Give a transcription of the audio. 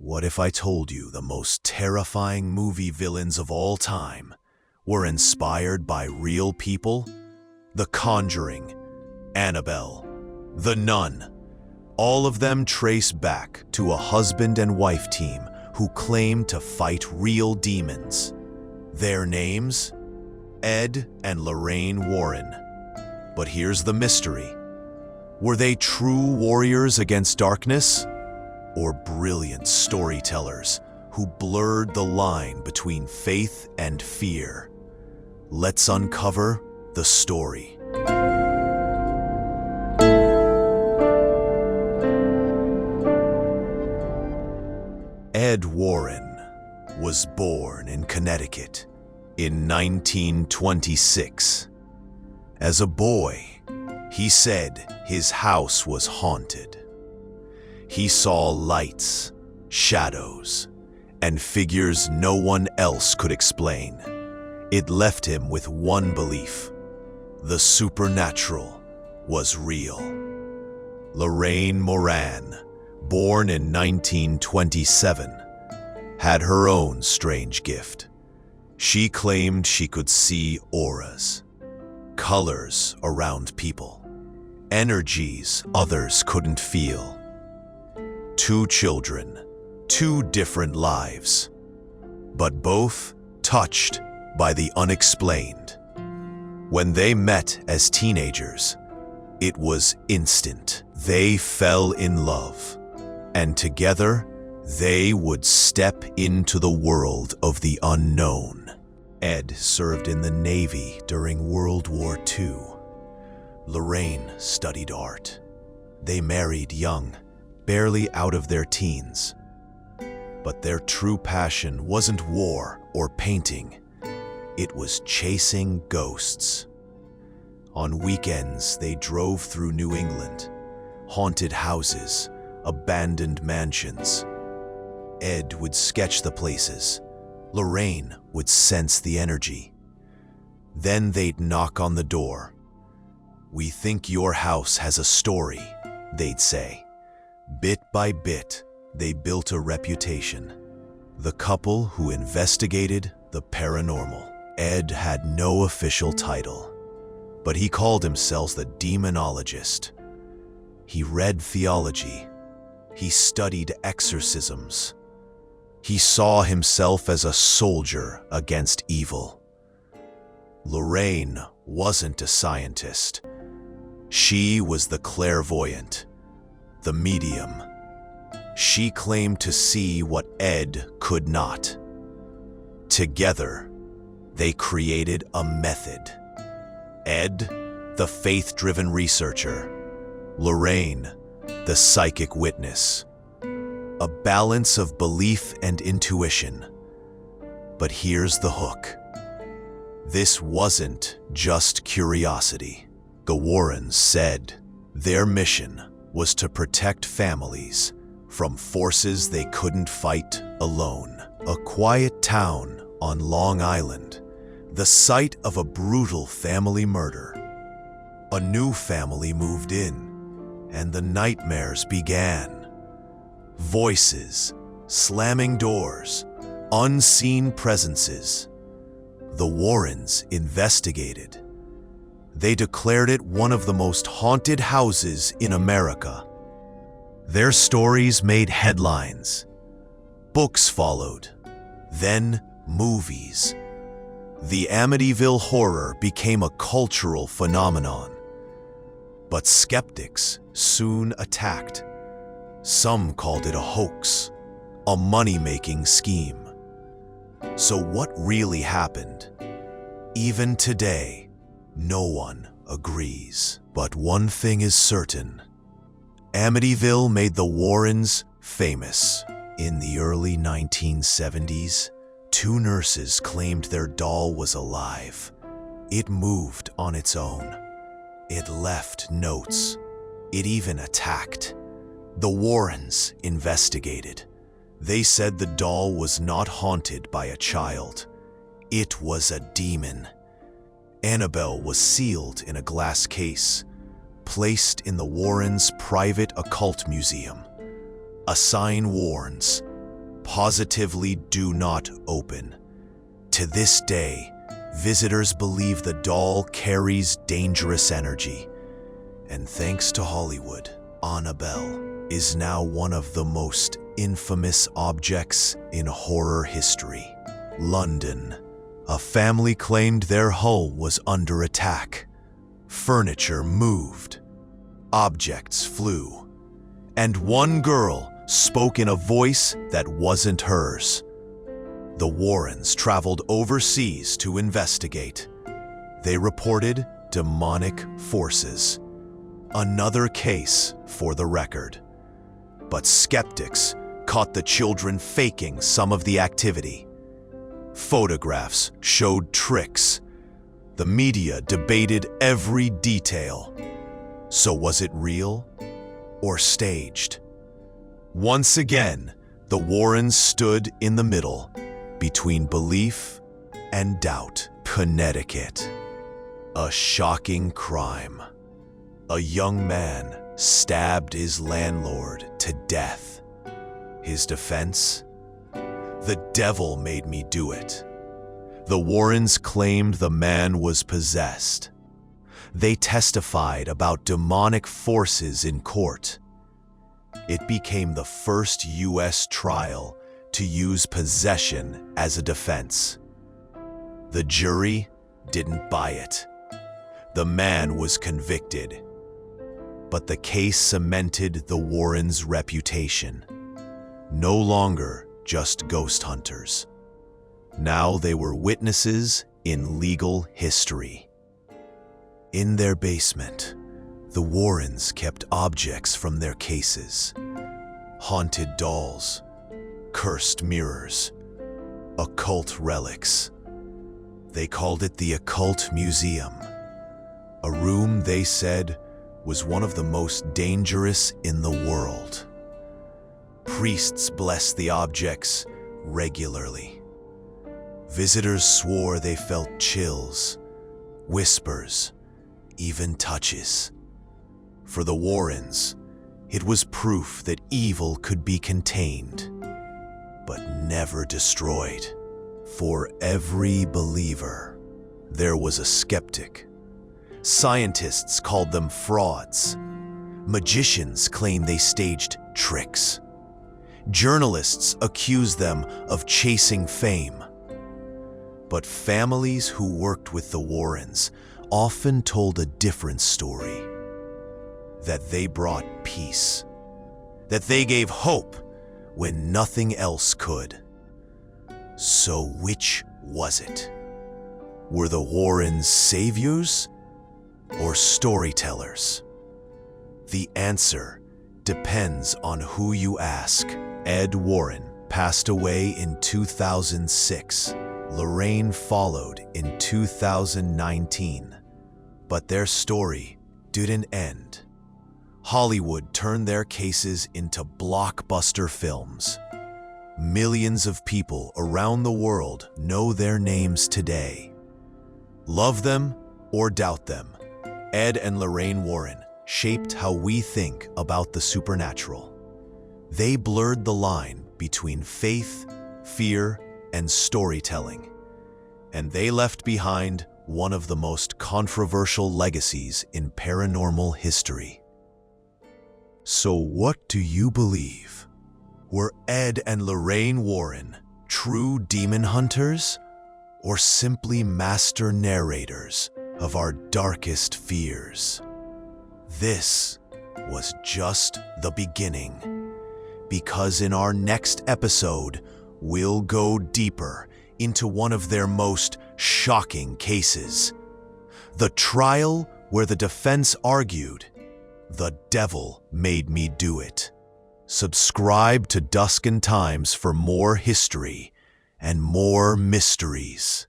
What if I told you the most terrifying movie villains of all time were inspired by real people? The Conjuring, Annabelle, The Nun, all of them trace back to a husband and wife team who claim to fight real demons. Their names? Ed and Lorraine Warren. But here's the mystery. Were they true warriors against darkness? Or brilliant storytellers who blurred the line between faith and fear? Let's uncover the story. Ed Warren was born in Connecticut in 1926. As a boy, he said his house was haunted. He saw lights, shadows, and figures no one else could explain. It left him with one belief: the supernatural was real. Lorraine Warren, born in 1927, had her own strange gift. She claimed she could see auras, colors around people, energies others couldn't feel. 2 children, 2 different lives, but both touched by the unexplained. When they met as teenagers, it was instant. They fell in love, and together they would step into the world of the unknown. Ed served in the Navy during World War II. Lorraine studied art. They married young, barely out of their teens. But their true passion wasn't war or painting. It was chasing ghosts. On weekends, they drove through New England, haunted houses, abandoned mansions. Ed would sketch the places. Lorraine would sense the energy. Then they'd knock on the door. "We think your house has a story," they'd say. Bit by bit, they built a reputation. The couple who investigated the paranormal. Ed had no official title, but he called himself the demonologist. He read theology. He studied exorcisms. He saw himself as a soldier against evil. Lorraine wasn't a scientist. She was the clairvoyant, the medium. She claimed to see what Ed could not. Together, they created a method. Ed, the faith-driven researcher. Lorraine, the psychic witness. A balance of belief and intuition. But here's the hook. This wasn't just curiosity. The Warrens said their mission was to protect families from forces they couldn't fight alone. A quiet town on Long Island, the site of a brutal family murder. A new family moved in, and the nightmares began. Voices, slamming doors, unseen presences. The Warrens investigated. They declared it one of the most haunted houses in America. Their stories made headlines. Books followed, then movies. The Amityville horror became a cultural phenomenon. But skeptics soon attacked. Some called it a hoax, a money-making scheme. So what really happened? Even today, no one agrees. But one thing is certain. Amityville made the Warrens famous. In the early 1970s, 2 nurses claimed their doll was alive. It moved on its own. It left notes. It even attacked. The Warrens investigated. They said the doll was not haunted by a child. It was a demon. Annabelle was sealed in a glass case, placed in the Warrens' private occult museum. A sign warns, positively do not open. To this day, visitors believe the doll carries dangerous energy. And thanks to Hollywood, Annabelle is now one of the most infamous objects in horror history. London. A family claimed their home was under attack. Furniture moved. Objects flew. And one girl spoke in a voice that wasn't hers. The Warrens traveled overseas to investigate. They reported demonic forces. Another case for the record. But skeptics caught the children faking some of the activity. Photographs showed tricks. The media debated every detail. So was it real or staged? Once again, the Warrens stood in the middle, between belief and doubt. Connecticut. A shocking crime. A young man stabbed his landlord to death. His defense? The devil made me do it. The Warrens claimed the man was possessed. They testified about demonic forces in court. It became the first U.S. trial to use possession as a defense. The jury didn't buy it. The man was convicted. But the case cemented the Warrens' reputation. No longer just ghost hunters. Now they were witnesses in legal history. In their basement, the Warrens kept objects from their cases. Haunted dolls, cursed mirrors, occult relics. They called it the Occult Museum, a room they said was one of the most dangerous in the world. Priests blessed the objects regularly. Visitors swore they felt chills, whispers, even touches. For the Warrens, it was proof that evil could be contained, but never destroyed. For every believer, there was a skeptic. Scientists called them frauds. Magicians claimed they staged tricks. Journalists accused them of chasing fame. But families who worked with the Warrens often told a different story. That they brought peace. That they gave hope when nothing else could. So which was it? Were the Warrens saviors or storytellers? The answer depends on who you ask. Ed Warren passed away in 2006. Lorraine followed in 2019. But their story didn't end. Hollywood turned their cases into blockbuster films. Millions of people around the world know their names today. Love them or doubt them, Ed and Lorraine Warren shaped how we think about the supernatural. They blurred the line between faith, fear, and storytelling. And they left behind one of the most controversial legacies in paranormal history. So what do you believe? Were Ed and Lorraine Warren true demon hunters or simply master narrators of our darkest fears? This was just the beginning, because in our next episode, we'll go deeper into one of their most shocking cases. The trial where the defense argued, "The devil made me do it." Subscribe to Dusk and Times for more history and more mysteries.